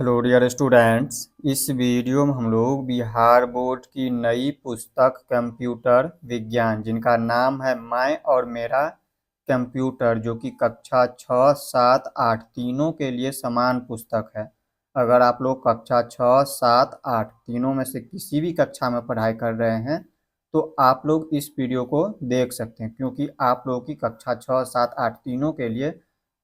Hello dear students. इस video में हम लोग बिहार बोर्ड की नई पुस्तक कंप्यूटर विज्ञान जिनका नाम है मैं और मेरा कंप्यूटर, जो कि कक्षा 6, 7, 8 तीनों के लिए समान पुस्तक है। अगर आप लोग कक्षा 6, 7, 8 तीनों में से किसी भी कक्षा में पढ़ाई कर रहे हैं तो आप लोग इस वीडियो को देख सकते हैं, क्योंकि आप लोगों की कक्षा 6, 7, 8 तीनों के लिए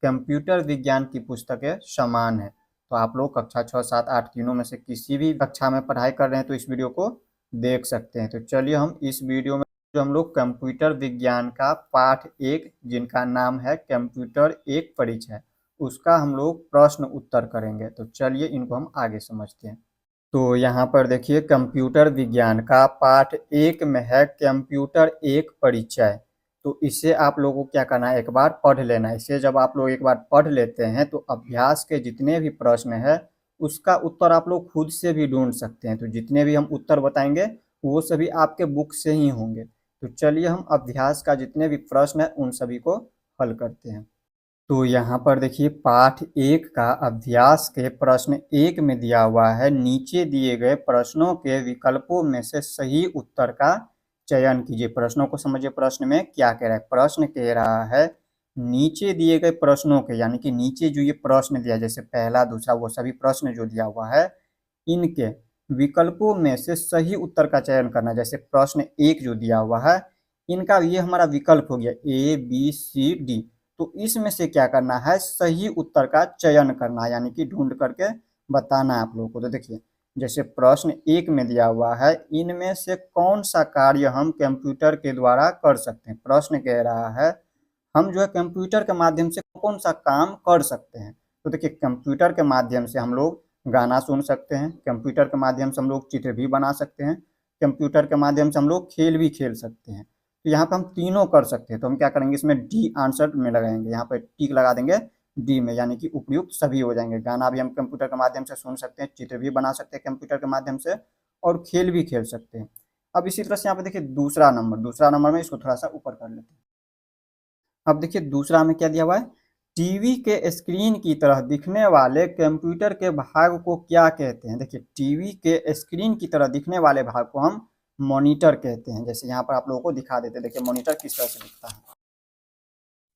कंप्यूटर विज्ञान की पुस्तकें समान है। तो आप लोग कक्षा 6, 7, 8 तीनों में से किसी भी कक्षा में पढ़ाई कर रहे हैं तो इस वीडियो को देख सकते हैं। तो चलिए हम इस वीडियो में जो हम लोग कंप्यूटर विज्ञान का पाठ 1 जिनका नाम है कंप्यूटर एक परिचय, उसका हम लोग प्रश्न उत्तर करेंगे। तो चलिए इनको हम आगे समझते हैं। तो यहाँ पर देखिए, कंप्यूटर विज्ञान का पाठ 1 में है कंप्यूटर एक परिचय। तो इसे आप लोगों को क्या करना है, एक बार पढ़ लेना है। इसे जब आप लोग एक बार पढ़ लेते हैं तो अभ्यास के जितने भी प्रश्न है उसका उत्तर आप लोग खुद से भी ढूंढ सकते हैं। तो जितने भी हम उत्तर बताएंगे वो सभी आपके बुक से ही होंगे। तो चलिए हम अभ्यास का जितने भी प्रश्न है उन सभी को हल करते हैं। तो यहाँ पर देखिए, पाठ 1 का अभ्यास के प्रश्न 1 में दिया हुआ है, नीचे दिए गए प्रश्नों के विकल्पों में से सही उत्तर का चयन कीजिए। प्रश्नों को समझिए, प्रश्न में क्या कह रहा है। प्रश्न कह रहा है नीचे दिए गए प्रश्नों के, यानी कि नीचे जो ये प्रश्न दिया जैसे पहला दूसरा वो सभी प्रश्न जो दिया हुआ है इनके विकल्पों में से सही उत्तर का चयन करना। जैसे प्रश्न 1 जो दिया हुआ है इनका ये हमारा विकल्प हो गया ABCD। तो इसमें से क्या करना है, सही उत्तर का चयन करना है, यानी कि ढूंढ करके बताना है आप लोगों को। तो देखिए, जैसे प्रश्न 1 में दिया हुआ है इनमें से कौन सा कार्य हम कंप्यूटर के द्वारा कर सकते हैं। प्रश्न कह रहा है हम जो है कंप्यूटर के माध्यम से कौन सा काम कर सकते हैं। तो देखिए, कंप्यूटर के माध्यम से हम लोग गाना सुन सकते हैं, कंप्यूटर के माध्यम से हम लोग चित्र भी बना सकते हैं, कंप्यूटर के माध्यम से हम लोग खेल भी खेल सकते हैं। तो यहाँ पे हम तीनों कर सकते हैं। तो हम क्या करेंगे, इसमें डी आंसर में लगाएंगे, यहाँ पे टिक लगा देंगे डी में, यानी कि उपयुक्त सभी हो जाएंगे। गाना भी हम कंप्यूटर के माध्यम से सुन सकते हैं, चित्र भी बना सकते हैं कंप्यूटर के माध्यम से, और खेल भी खेल सकते हैं। अब इसी तरह से यहाँ पे देखिए दूसरा नंबर में इसको थोड़ा सा ऊपर कर लेते हैं। अब देखिए दूसरा में क्या दिया हुआ है, टीवी के स्क्रीन की तरह दिखने वाले कंप्यूटर के भाग को क्या कहते हैं। देखिए, टीवी के स्क्रीन की तरह दिखने वाले भाग को हम मॉनिटर कहते हैं। जैसे यहाँ पर आप लोगों को दिखा देते हैं, देखिए मॉनिटर किस तरह से दिखता है।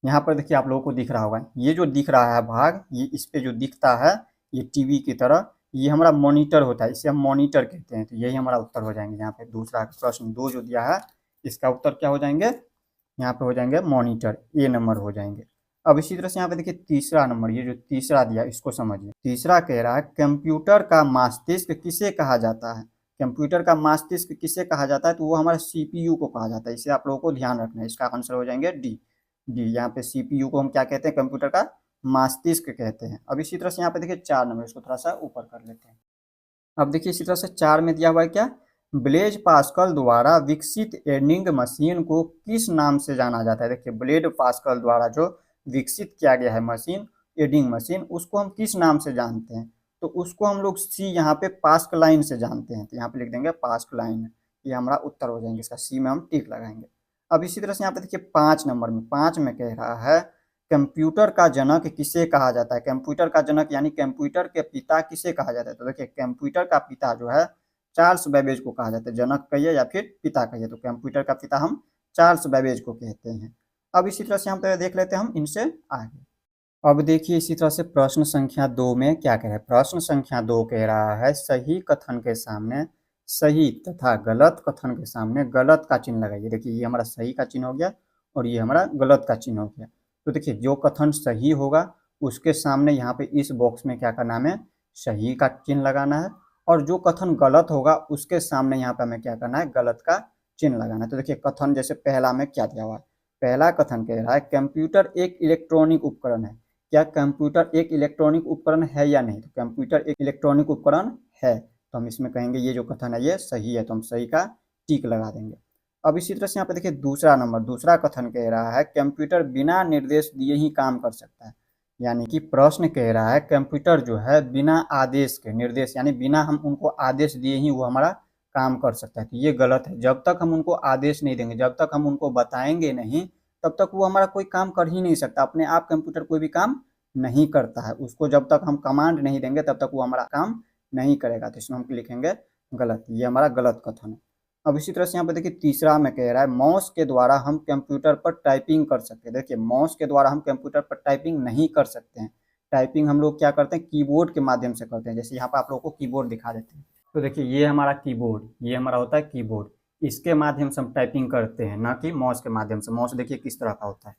यहाँ पर देखिए आप लोगों को दिख रहा होगा, ये जो दिख रहा है भाग, ये इस पे जो दिखता है ये टीवी की तरह, ये हमारा मॉनिटर होता है, इसे हम मॉनिटर कहते हैं। तो यही हमारा उत्तर हो जाएंगे। यहाँ पे दूसरा प्रश्न 2 जो दिया है इसका उत्तर क्या हो जाएंगे, यहाँ पे हो जाएंगे मॉनिटर, ए नंबर हो जाएंगे। अब इसी तरह से यहाँ पे देखिए तीसरा नंबर, ये जो तीसरा दिया इसको समझिए। तीसरा कह रहा है कंप्यूटर का मस्तिष्क किसे कहा जाता है। कंप्यूटर का मस्तिष्क किसे कहा जाता है, तो वो हमारा सीपीयू को कहा जाता है। इसे आप लोगों को ध्यान रखना है, इसका आंसर हो जाएंगे डी। यहाँ पे सीपीयू को हम क्या कहते हैं, कंप्यूटर का मस्तिष्क कहते हैं। अब इसी तरह से यहाँ पे देखिए 4 नंबर, इसको थोड़ा सा ऊपर कर लेते हैं। अब देखिए इसी तरह से 4 में दिया हुआ है क्या, ब्लेज पास्कल द्वारा विकसित एडिंग मशीन को किस नाम से जाना जाता है। देखिए, ब्लेड पास्कल द्वारा जो विकसित किया गया है मशीन, एडिंग मशीन, उसको हम किस नाम से जानते हैं। तो उसको हम लोग सी यहाँ पे पास्क लाइन से जानते हैं। तो यहाँ पे लिख देंगे पास्क लाइन, ये हमारा उत्तर हो जाएंगे। इसका सी में हम टिक लगाएंगे। अब इसी तरह से यहाँ पे देखिए 5 नंबर में, 5 में कह रहा है कंप्यूटर का जनक किसे कहा जाता है। कंप्यूटर का जनक यानी कंप्यूटर के पिता किसे कहा जाता है। तो देखिए, कंप्यूटर का पिता जो है चार्ल्स बेबेज को कहा जाता है। जनक कहिए या फिर पिता कहिए, तो कंप्यूटर का पिता हम चार्ल्स बेबेज को कहते हैं। अब इसी तरह से हम तो देख लेते हैं हम इनसे आगे। अब देखिए इसी तरह से प्रश्न संख्या 2 में क्या कह रहा है। प्रश्न संख्या 2 कह रहा है सही कथन के सामने सही तथा गलत कथन के सामने गलत का चिन्ह लगाइए। देखिए, ये हमारा सही का चिन्ह हो गया और ये हमारा गलत का चिन्ह हो गया। तो देखिए, जो कथन सही होगा उसके सामने यहाँ पे इस बॉक्स में क्या करना है, हमें सही का चिन्ह लगाना है, और जो कथन गलत होगा उसके सामने यहाँ पे हमें क्या करना है, गलत का चिन्ह लगाना है। तो देखिए कथन जैसे पहला में क्या दिया हुआ है, पहला कथन कह रहा है कंप्यूटर एक इलेक्ट्रॉनिक उपकरण है। क्या कंप्यूटर एक इलेक्ट्रॉनिक उपकरण है या नहीं। तो कंप्यूटर एक इलेक्ट्रॉनिक उपकरण है, तो हम इसमें कहेंगे ये जो कथन है ये सही है, तो हम सही का टिक लगा देंगे। अब इसी तरह से यहाँ पे देखिए दूसरा नंबर, दूसरा कथन कह रहा है कंप्यूटर बिना निर्देश दिए ही काम कर सकता है। यानी कि प्रश्न कह रहा है कंप्यूटर जो है बिना आदेश के, निर्देश यानी बिना हम उनको आदेश दिए ही वो हमारा काम कर सकता है। तो ये गलत है। जब तक हम उनको आदेश नहीं देंगे, जब तक हम उनको बताएंगे नहीं, तब तक वो हमारा कोई काम कर ही नहीं सकता। अपने आप कंप्यूटर कोई भी काम नहीं करता है, उसको जब तक हम कमांड नहीं देंगे तब तक वो हमारा काम नहीं करेगा। तो इसमें हम लिखेंगे गलत, ये हमारा गलत कथन है। अब इसी तरह से यहाँ पे देखिए तीसरा में कह रहा है माउस के द्वारा हम कंप्यूटर पर टाइपिंग कर सकते हैं। देखिए माउस के द्वारा हम कंप्यूटर पर टाइपिंग नहीं कर सकते हैं। टाइपिंग हम लोग क्या करते हैं, कीबोर्ड के माध्यम से करते हैं। जैसे यहाँ पर आप लोगों को कीबोर्ड दिखा देते हैं, तो देखिए ये हमारा कीबोर्ड, ये हमारा होता है कीबोर्ड, इसके माध्यम से हम टाइपिंग करते हैं, ना कि माउस के माध्यम से। माउस देखिए किस तरह का होता है,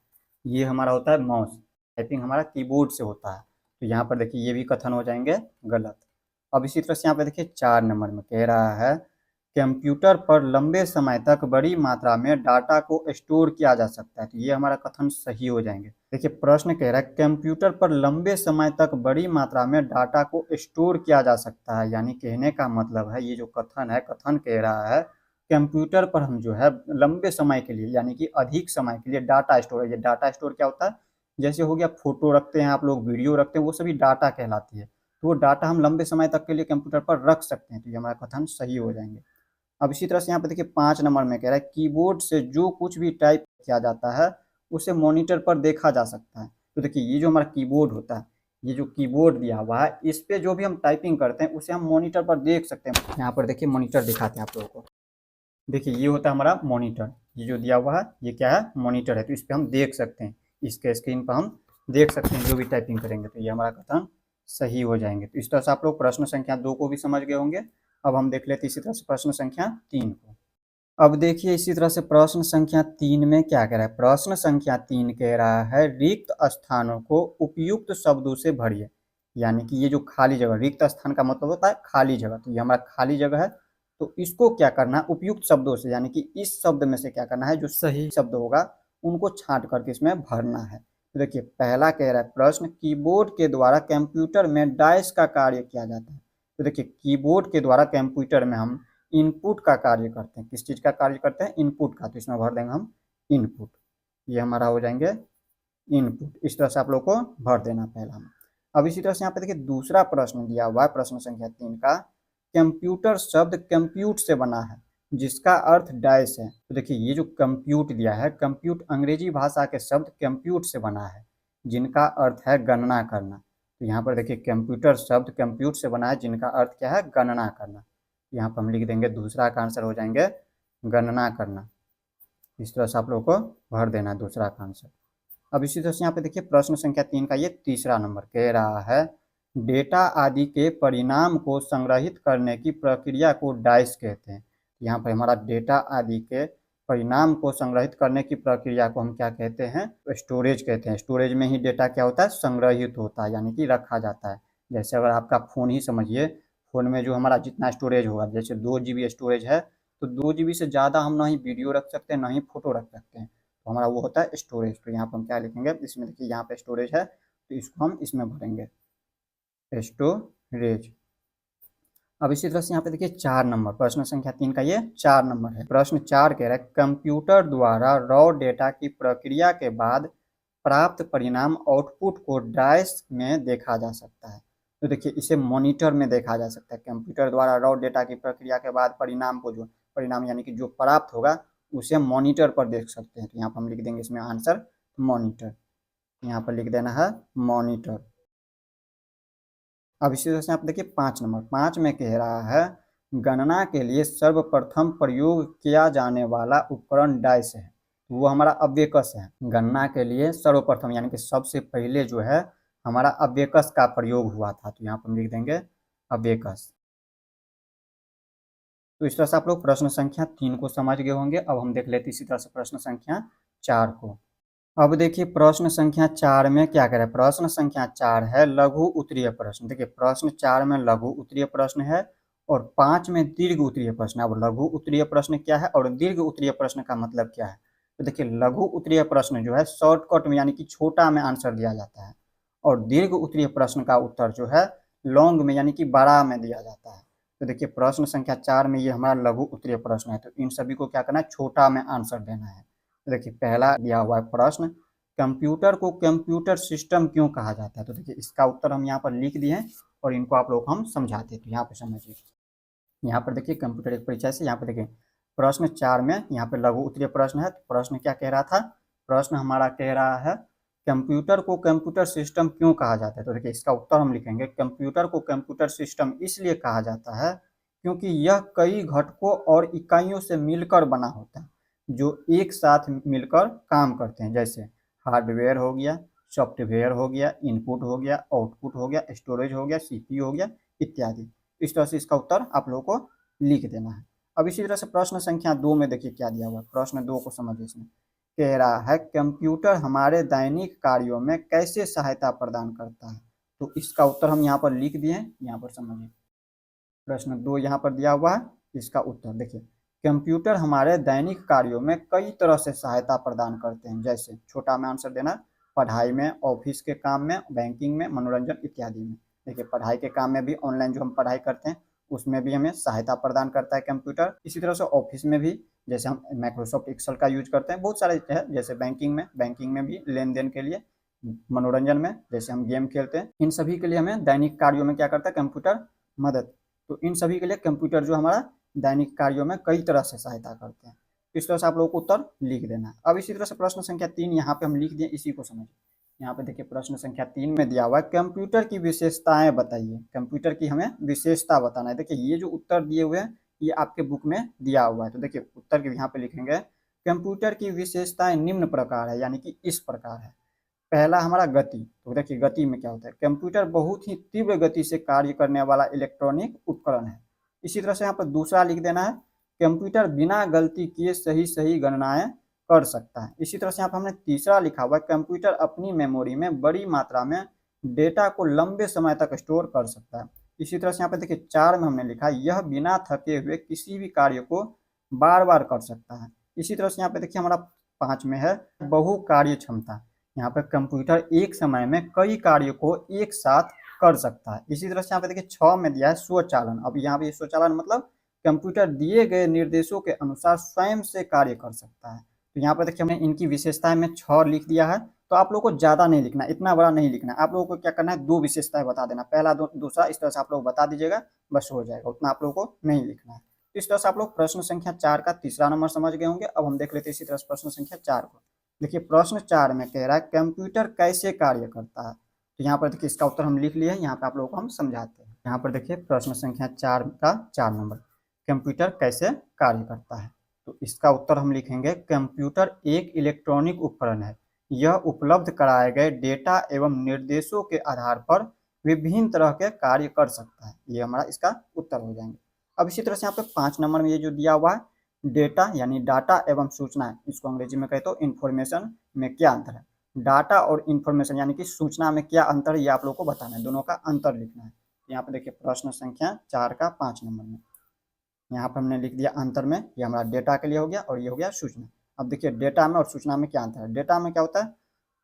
ये हमारा होता है माउस, टाइपिंग हमारा कीबोर्ड से होता है। तो यहाँ पर देखिए ये भी कथन हो जाएंगे गलत। अब इसी तरह से यहाँ पे देखिए 4 नंबर में कह रहा है कंप्यूटर पर लंबे समय तक बड़ी मात्रा में डाटा को स्टोर किया जा सकता है। तो ये हमारा कथन सही हो जाएंगे। देखिए प्रश्न कह रहा है कंप्यूटर पर लंबे समय तक बड़ी मात्रा में डाटा को स्टोर किया जा सकता है, यानी कहने का मतलब है ये जो कथन है, कथन कह रहा है कंप्यूटर पर हम जो है लंबे समय के लिए यानी कि अधिक समय के लिए डाटा स्टोर, ये डाटा स्टोर क्या होता है, जैसे हो गया फोटो रखते हैं आप लोग, वीडियो रखते हैं, वो सभी डाटा कहलाती है। तो वो डाटा हम लंबे समय तक के लिए कंप्यूटर पर रख सकते हैं। तो ये हमारा कथन सही हो जाएंगे। अब इसी तरह से यहाँ पे देखिए 5 नंबर में कह रहा है कीबोर्ड से जो कुछ भी टाइप किया जाता है उसे मॉनिटर पर देखा जा सकता है। तो देखिए ये जो हमारा कीबोर्ड होता है, ये जो कीबोर्ड दिया हुआ है, इस पे जो भी हम टाइपिंग करते हैं उसे हम मॉनिटर पर देख सकते हैं। यहाँ पर देखिए मॉनिटर दिखाते हैं आप लोगों को। देखिए ये होता है हमारा मॉनिटर, ये जो दिया हुआ है ये क्या है, मॉनिटर है। तो इस पर हम देख सकते हैं, इसके स्क्रीन पर हम देख सकते हैं जो भी टाइपिंग करेंगे। तो ये हमारा कथन सही हो जाएंगे। तो इस तरह से आप लोग प्रश्न संख्या 2 को भी समझ गए होंगे। अब हम देख लेते हैं इसी तरह से प्रश्न संख्या 3 को। अब देखिए इसी तरह से प्रश्न संख्या 3 में क्या कह रहा है, प्रश्न संख्या 3 कह रहा है रिक्त स्थानों को उपयुक्त शब्दों से भरिए। यानी कि ये जो खाली जगह, रिक्त स्थान का मतलब होता है खाली जगह, तो ये हमारा खाली जगह है। तो इसको क्या करना है, उपयुक्त शब्दों से, यानी कि इस शब्द में से क्या करना है, जो सही शब्द होगा उनको छांट करके इसमें भरना है। तो देखिए पहला कह रहा है प्रश्न कीबोर्ड के द्वारा कंप्यूटर में डाइस का कार्य किया जाता है। तो देखिए कीबोर्ड के द्वारा कंप्यूटर में हम इनपुट का कार्य करते हैं। किस चीज का कार्य करते हैं, इनपुट का। तो इसमें भर देंगे हम इनपुट, ये हमारा हो जाएंगे इनपुट। इस तरह से आप लोग को भर देना पहला में। अब इसी तरह से यहाँ पे देखिए दूसरा प्रश्न दिया हुआ है प्रश्न संख्या 3 का, कंप्यूटर शब्द कंप्यूट से बना है जिसका अर्थ डाइस है। तो देखिए ये जो कंप्यूट दिया है, कंप्यूट अंग्रेजी भाषा के शब्द कंप्यूट से बना है जिनका अर्थ है गणना करना। तो यहाँ पर देखिए कंप्यूटर शब्द कंप्यूट से बना है जिनका अर्थ क्या है, गणना करना। यहाँ पर हम लिख देंगे दूसरा का आंसर हो जाएंगे गणना करना। इस तरह से आप लोगों को भर देना है दूसरा का आंसर। अब इसी तरह से यहाँ पे देखिए प्रश्न संख्या 3 का ये तीसरा नंबर कह रहा है डेटा आदि के परिणाम को संग्रहित करने की प्रक्रिया को डाइस कहते हैं। यहाँ पर हमारा डेटा आदि के परिणाम को संग्रहित करने की प्रक्रिया को हम क्या कहते हैं, तो स्टोरेज कहते हैं। स्टोरेज में ही डेटा क्या होता है, संग्रहित होता है, यानी कि रखा जाता है। जैसे अगर आपका फ़ोन ही समझिए, फ़ोन में जो हमारा जितना स्टोरेज होगा, जैसे 2 GB स्टोरेज है, तो 2 GB से ज़्यादा हम ना ही वीडियो रख सकते हैं ना ही फ़ोटो रख सकते हैं। तो हमारा वो होता है स्टोरेज। तो यहाँ पर हम क्या लिखेंगे, इसमें देखिए यहाँ पे स्टोरेज है तो इसको हम इसमें भरेंगे स्टोरेज। अब इसी तरह से यहाँ पे देखिए 4 नंबर, प्रश्न संख्या 3 का ये 4 नंबर है। प्रश्न 4 कह रहा है कंप्यूटर द्वारा रॉ डेटा की प्रक्रिया के बाद प्राप्त परिणाम आउटपुट को डाइस में देखा जा सकता है। तो देखिए इसे मॉनिटर में देखा जा सकता है। कंप्यूटर द्वारा रॉ डेटा की प्रक्रिया के बाद परिणाम को, जो परिणाम यानी कि जो प्राप्त होगा उसे हम मॉनिटर पर देख सकते हैं। तो यहाँ पर हम लिख देंगे इसमें आंसर मॉनिटर, यहाँ पर लिख देना है मॉनिटर। अब इसी तरह से आप देखिए 5 नंबर, 5 में कह रहा है गणना के लिए सर्वप्रथम प्रयोग किया जाने वाला उपकरण डाइस है। वो हमारा अब्येकस है। गणना के लिए सर्वप्रथम यानी कि सबसे पहले जो है हमारा अब्येकस का प्रयोग हुआ था। तो यहाँ पर हम लिख देंगे अब्येकस। तो इस तरह से आप लोग प्रश्न संख्या 3 को समझ गए होंगे। अब हम देख लेते इसी तरह से प्रश्न संख्या 4 को। अब देखिए प्रश्न संख्या 4 में क्या कह रहा है, प्रश्न संख्या 4 है लघु उत्तरीय प्रश्न। देखिए प्रश्न 4 में लघु उत्तरीय प्रश्न है और 5 में दीर्घ उत्तरीय प्रश्न है। अब लघु उत्तरीय प्रश्न क्या है और दीर्घ उत्तरीय प्रश्न का मतलब क्या है, तो देखिए लघु उत्तरीय प्रश्न जो है शॉर्टकट में यानी कि छोटा में आंसर दिया जाता है, और दीर्घ उत्तरीय प्रश्न का उत्तर जो है लॉन्ग में यानी कि बड़ा में दिया जाता है। तो देखिए प्रश्न संख्या 4 में ये हमारा लघु उत्तरीय प्रश्न है, तो इन सभी को क्या करना है, छोटा में आंसर देना है। तो देखिए पहला दिया हुआ है प्रश्न, कंप्यूटर को कंप्यूटर सिस्टम क्यों कहा जाता है। तो देखिए इसका उत्तर हम यहाँ पर लिख दिए हैं और इनको आप लोग हम समझाते हैं। तो यहाँ पर समझिए, यहाँ पर देखिए कंप्यूटर एक परिचय से, यहाँ पर देखिए प्रश्न 4 में यहाँ पर लघु उत्तरीय प्रश्न है। तो प्रश्न क्या कह रहा था, प्रश्न हमारा कह रहा है कंप्यूटर को कंप्यूटर सिस्टम क्यों कहा जाता है? तो देखिए इसका उत्तर हम लिखेंगे, कंप्यूटर को कंप्यूटर सिस्टम इसलिए कहा जाता है क्योंकि यह कई घटकों और इकाइयों से मिलकर बना होता है जो एक साथ मिलकर काम करते हैं, जैसे हार्डवेयर हो गया, सॉफ्टवेयर हो गया, इनपुट हो गया, आउटपुट हो गया, स्टोरेज हो गया, सीपीयू हो गया इत्यादि। इस तरह से इसका उत्तर आप लोगों को लिख देना है। अब इसी तरह से प्रश्न संख्या 2 में देखिए क्या दिया हुआ है, प्रश्न 2 को समझिए। इसमें कह रहा है कंप्यूटर हमारे दैनिक कार्यों में कैसे सहायता प्रदान करता है? तो इसका उत्तर हम यहाँ पर लिख दिए हैं, यहाँ पर समझिए। प्रश्न 2 यहाँ पर दिया हुआ है, इसका उत्तर देखिए, कंप्यूटर हमारे दैनिक कार्यों में कई तरह से सहायता प्रदान करते हैं, जैसे छोटा में आंसर देना, पढ़ाई में, ऑफिस के काम में, बैंकिंग में, मनोरंजन इत्यादि में। देखिए पढ़ाई के काम में भी, ऑनलाइन जो हम पढ़ाई करते हैं उसमें भी हमें सहायता प्रदान करता है कंप्यूटर। इसी तरह से ऑफिस में भी, जैसे हम माइक्रोसॉफ्ट एक्सेल का यूज करते हैं, बहुत सारे है, जैसे बैंकिंग में भी लेन देन के लिए, मनोरंजन में जैसे हम गेम खेलते हैं, इन सभी के लिए हमें दैनिक कार्यों में क्या करता है कंप्यूटर मदद। तो इन सभी के लिए कंप्यूटर जो हमारा दैनिक कार्यों में कई तरह से सहायता करते हैं। इस तरह से आप लोगों को उत्तर लिख देना है। अब इसी तरह से प्रश्न संख्या 3 यहाँ पे हम लिख दिए, इसी को समझिए। यहाँ पे देखिए प्रश्न संख्या 3 में दिया हुआ है कंप्यूटर की विशेषताएं बताइए। कंप्यूटर की हमें विशेषता बताना है। देखिए ये जो उत्तर दिए हुए हैं ये आपके बुक में दिया हुआ है। तो देखिए उत्तर के यहाँ पे लिखेंगे कंप्यूटर की विशेषताएं निम्न प्रकार है, यानी कि इस प्रकार है। पहला हमारा गति। तो देखिए गति में क्या होता है, कंप्यूटर बहुत ही तीव्र गति से कार्य करने वाला इलेक्ट्रॉनिक उपकरण है। इसी तरह से यहाँ पर दूसरा लिख देना है, कंप्यूटर बिना गलती किए सही सही गणनाएं कर सकता है। इसी तरह से यहाँ पर हमने तीसरा लिखा हुआ है, कंप्यूटर अपनी मेमोरी में बड़ी मात्रा में डेटा को लंबे समय तक स्टोर कर सकता है। इसी तरह से यहाँ पर देखिए 4 में हमने लिखा है, यह बिना थके हुए किसी भी कार्य को बार बार कर सकता है। इसी तरह से यहाँ पे देखिए हमारा 5 में है बहु कार्य क्षमता। यहाँ पर कंप्यूटर एक समय में कई कार्यों को एक साथ कर सकता है। इसी तरह से यहाँ पे देखिए 6 में दिया है स्वचालन। अब यहाँ पे स्वचालन मतलब कंप्यूटर दिए गए निर्देशों के अनुसार स्वयं से कार्य कर सकता है। तो यहाँ पर देखिए हमने इनकी विशेषताएं में 6 लिख दिया है। तो आप लोगों को ज्यादा नहीं लिखना, इतना बड़ा नहीं लिखना। आप लोगों को क्या करना है, 2 विशेषताएं बता देना, पहला दूसरा, इस तरह से आप लोग बता दीजिएगा, बस हो जाएगा। उतना आप लोगों को नहीं लिखना है। इस तरह से आप लोग प्रश्न संख्या 4 का तीसरा नंबर समझ गए होंगे। अब हम देख लेते हैं इसी तरह से प्रश्न संख्या 4 को। देखिए प्रश्न 4 में कह रहा है कंप्यूटर कैसे कार्य करता है। तो यहाँ पर देखिए इसका उत्तर हम लिख लिए हैं, यहाँ पे आप लोगों को हम समझाते हैं। यहाँ पर देखिए प्रश्न संख्या 4 का 4 नंबर, कंप्यूटर कैसे कार्य करता है। तो इसका उत्तर हम लिखेंगे, कंप्यूटर एक इलेक्ट्रॉनिक उपकरण है। यह उपलब्ध कराए गए डेटा एवं निर्देशों के आधार पर विभिन्न तरह के कार्य कर सकता है। ये हमारा इसका उत्तर हो जाएंगे। अब इसी तरह से यहाँ पे 5 नंबर में ये जो दिया हुआ है डेटा यानी डाटा एवं सूचना, इसको अंग्रेजी में कहते हो इन्फॉर्मेशन, में क्या अंतर है। डाटा और इन्फॉर्मेशन यानी कि सूचना में क्या अंतर है, ये आप लोगों को बताना है, दोनों का अंतर लिखना है। यहाँ पे देखिए प्रश्न संख्या 4 का 5 नंबर में यहाँ पर हमने लिख दिया अंतर में, ये हमारा डेटा के लिए हो गया और ये हो गया सूचना। अब देखिए डेटा में और सूचना में क्या अंतर है। डेटा में क्या होता है,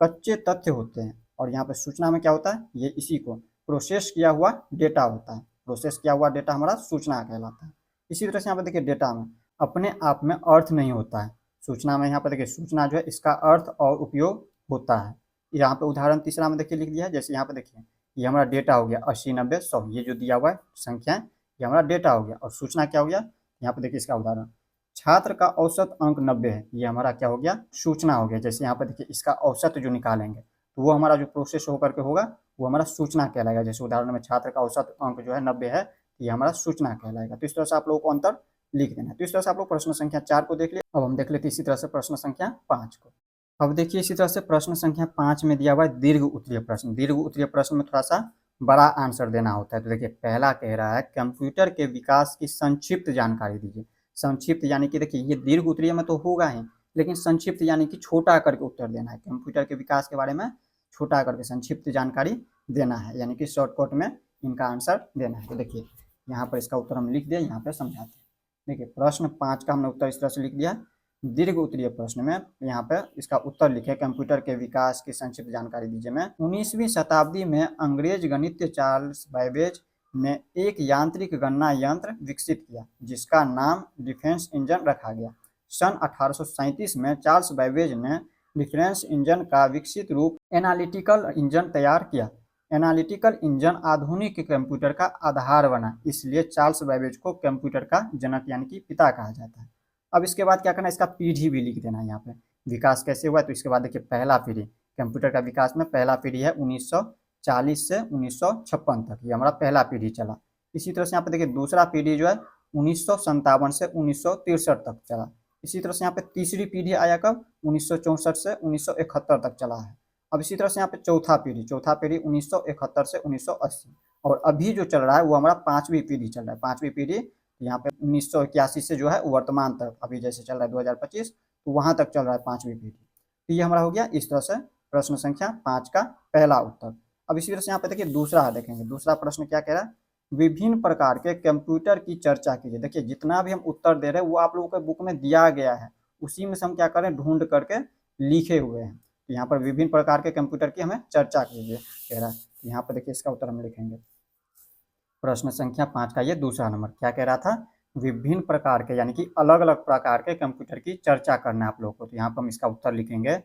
कच्चे तथ्य होते हैं, और यहाँ पे सूचना में क्या होता है, ये इसी को प्रोसेस किया हुआ डेटा होता है। प्रोसेस किया हुआ डेटा हमारा सूचना कहलाता है। इसी तरह से यहाँ पे देखिए डेटा में अपने आप में अर्थ नहीं होता है। सूचना में यहाँ पर देखिए सूचना जो है इसका अर्थ और उपयोग होता है। यहाँ पे उदाहरण तीसरा में देखिए लिख दिया है, जैसे यहाँ पे देखिए ये हमारा डेटा हो गया 80, 90, 100, ये जो दिया हुआ है संख्या ये हमारा डेटा हो गया। और सूचना क्या हो गया, यहाँ पे देखिए इसका उदाहरण छात्र का औसत अंक 90 है, ये हमारा क्या हो गया, सूचना हो गया। जैसे यहाँ पे देखिए इसका औसत जो निकालेंगे तो वो हमारा जो प्रोसेस होकर के होगा वो हमारा सूचना कहलाएगा। जैसे उदाहरण में छात्र का औसत अंक जो है 90 है, ये हमारा सूचना कहलाएगा। तो इस तरह से आप लोगों को अंतर लिख देना है। तो इस तरह से आप लोग प्रश्न संख्या 4 को देख लिया। अब हम देख लेते हैं इसी तरह से प्रश्न संख्या 5 को। अब देखिए इसी तरह से प्रश्न संख्या 5 में दिया हुआ है दीर्घ उत्तरीय प्रश्न। दीर्घ उत्तरीय प्रश्न में थोड़ा सा बड़ा आंसर देना होता है। तो देखिए पहला कह रहा है कंप्यूटर के विकास की संक्षिप्त जानकारी दीजिए। संक्षिप्त यानी कि देखिए ये दीर्घ उत्तरीय में तो होगा ही, लेकिन संक्षिप्त यानी कि छोटा करके उत्तर देना है। कंप्यूटर के विकास के बारे में छोटा करके संक्षिप्त जानकारी देना है, यानी कि शॉर्टकट में इनका आंसर देना है। तो देखिए यहाँ पर इसका उत्तर हम लिख दिया, यहाँ पर समझाते हैं। देखिए प्रश्न 5 का हमने उत्तर इस तरह से लिख दिया। दीर्घ उत्तरीय प्रश्न में यहाँ पे इसका उत्तर लिखे कंप्यूटर के विकास की संक्षिप्त जानकारी दीजिए। मैं 19वीं शताब्दी में अंग्रेज गणितज्ञ चार्ल्स बैबेज ने एक यांत्रिक गणना यंत्र विकसित किया जिसका नाम डिफेंस इंजन रखा गया। सन 1837 में चार्ल्स बैबेज ने डिफेंस इंजन का विकसित रूप एनालिटिकल इंजन तैयार किया। एनालिटिकल इंजन आधुनिक कंप्यूटर का आधार बना, इसलिए चार्ल्स बैबेज को कंप्यूटर का जनक यानी कि पिता कहा जाता है। अब इसके बाद क्या करना है, इसका पीढ़ी भी लिख देना है। यहाँ पे विकास कैसे हुआ, तो इसके बाद देखिए पहला पीढ़ी कंप्यूटर का विकास में पहला पीढ़ी है 1940 से 1956 तक, ये हमारा पहला पीढ़ी चला। इसी तरह से यहाँ पे देखिए दूसरा पीढ़ी जो है 1957 से 1963 तक चला। इसी तरह से यहाँ पे तीसरी पीढ़ी आया कब, 1964 से 1971 तक चला है। अब इसी तरह से यहाँ पे चौथा पीढ़ी 1971 से 1980, और अभी जो चल रहा है वो हमारा पांचवी पीढ़ी चल रहा है। पांचवी पीढ़ी यहाँ पे 1981 से जो है वर्तमान तक, अभी जैसे चल रहा है 2025, तो वहां तक चल रहा है पांचवी पीढ़ी। तो ये हमारा हो गया इस तरह से प्रश्न संख्या 5 का पहला उत्तर। अब इसी तरह से यहाँ पे देखिए दूसरा देखेंगे, दूसरा प्रश्न क्या कह रहा है, विभिन्न प्रकार के कंप्यूटर की चर्चा कीजिए। देखिए जितना भी हम उत्तर दे रहे हैं वो आप लोगों के बुक में दिया गया है, उसी में से हम क्या करें, ढूंढ करके लिखे हुए हैं। तो यहाँ पर विभिन्न प्रकार के कंप्यूटर की हमें चर्चा कीजिए कह रहा है। तो यहाँ पर देखिए इसका उत्तर हम लिखेंगे, प्रश्न संख्या 5 का ये दूसरा नंबर क्या कह रहा था, विभिन्न प्रकार के यानी कि अलग अलग प्रकार के कंप्यूटर की चर्चा करना है आप लोगों को। तो यहाँ पर हम इसका उत्तर लिखेंगे,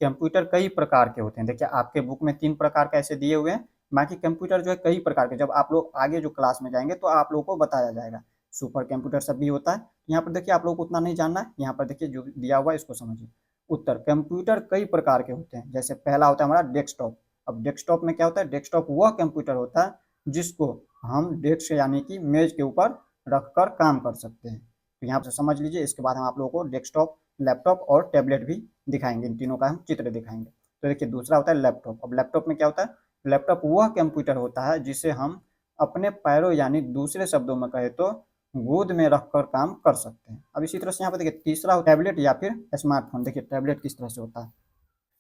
कंप्यूटर कई प्रकार के होते हैं। देखिए आपके बुक में 3 प्रकार का ऐसे दिए हुए हैं, बाकी कंप्यूटर जो है कई प्रकार के, जब आप लोग आगे जो क्लास में जाएंगे तो आप लोगों को बताया जाएगा। सुपर कंप्यूटर सब भी होता है। यहाँ पर देखिए आप लोग को उतना नहीं जानना है, यहाँ पर देखिए जो दिया हुआ है इसको समझिए। उत्तर, कंप्यूटर कई प्रकार के होते हैं। जैसे पहला होता है हमारा डेस्कटॉप। अब डेस्कटॉप में क्या होता है, डेस्कटॉप वह कंप्यूटर होता है जिसको हम डेस्क यानी कि मेज के ऊपर रखकर काम कर सकते हैं। तो यहाँ पर समझ लीजिए। इसके बाद हम आप लोगों को डेस्कटॉप, लैपटॉप और टैबलेट भी दिखाएंगे, इन तीनों का हम चित्र दिखाएंगे। तो देखिए दूसरा होता है लैपटॉप। अब लैपटॉप में क्या होता है, लैपटॉप वह कंप्यूटर होता है जिसे हम अपने पैरों यानी दूसरे शब्दों में कहे तो गोद में रखकर काम कर सकते हैं। अब इसी तरह से यहाँ पर देखिए तीसरा टैबलेट या फिर स्मार्टफोन। देखिए टैबलेट किस तरह से होता है,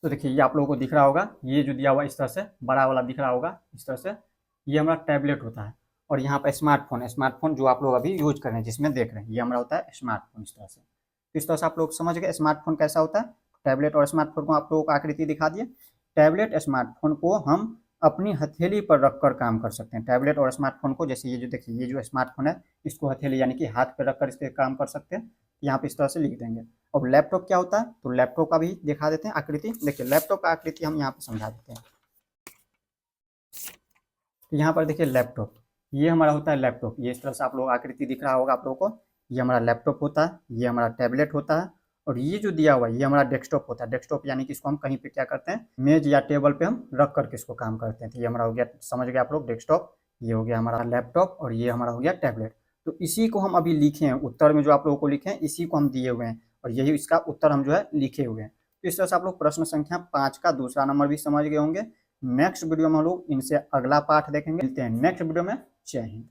तो देखिए ये आप लोगों को दिख रहा होगा, ये जो दिया हुआ इस तरह से बड़ा वाला दिख रहा होगा इस तरह से, ये हमारा टैबलेट होता है। और यहाँ पर स्मार्टफोन, स्मार्टफोन जो आप लोग अभी यूज कर रहे हैं जिसमें देख रहे हैं, ये हमारा होता है स्मार्टफोन। इस तरह से, इस तरह से आप लोग समझ गए स्मार्टफोन कैसा होता है। टैबलेट और स्मार्टफोन को आप लोगों को आकृति दिखा दिए। टैबलेट स्मार्टफोन को हम अपनी हथेली पर रखकर काम कर सकते हैं। टैबलेट और स्मार्टफोन को, जैसे ये जो देखिए ये जो स्मार्टफोन है इसको हथेली यानी कि हाथ पर रखकर इसके काम कर सकते हैं। यहाँ पे इस तरह से लिख देंगे। और लैपटॉप क्या होता है, तो लैपटॉप का भी दिखा देते हैं आकृति। देखिए लैपटॉप का आकृति हम यहाँ पे समझा देते हैं। तो यहाँ पर देखिए लैपटॉप, ये हमारा होता है लैपटॉप। ये इस तरह से आप लोग आकृति दिख रहा होगा आप लोगों को, ये हमारा लैपटॉप होता है, ये हमारा टैबलेट होता है, और ये जो दिया हुआ है ये हमारा डेस्कटॉप होता है। डेस्कटॉप यानी कि इसको हम कहीं पे क्या करते हैं, मेज या टेबल पे हम रख करके इसको काम करते हैं। तो ये हमारा हो गया, समझ गए आप लोग, डेस्कटॉप। ये हो गया हमारा लैपटॉप और ये हमारा हो गया टैबलेट। तो इसी को हम अभी लिखे हैं, उत्तर में जो आप लोगों को लिखे हैं इसी को हम दिए हुए हैं, और यही इसका उत्तर हम जो है लिखे हुए हैं। तो इस तरह से आप लोग प्रश्न संख्या 5 का दूसरा नंबर भी समझ गए होंगे। नेक्स्ट वीडियो में हम लोग इनसे अगला पाठ देखेंगे। मिलते हैं नेक्स्ट वीडियो में। जय हिंद।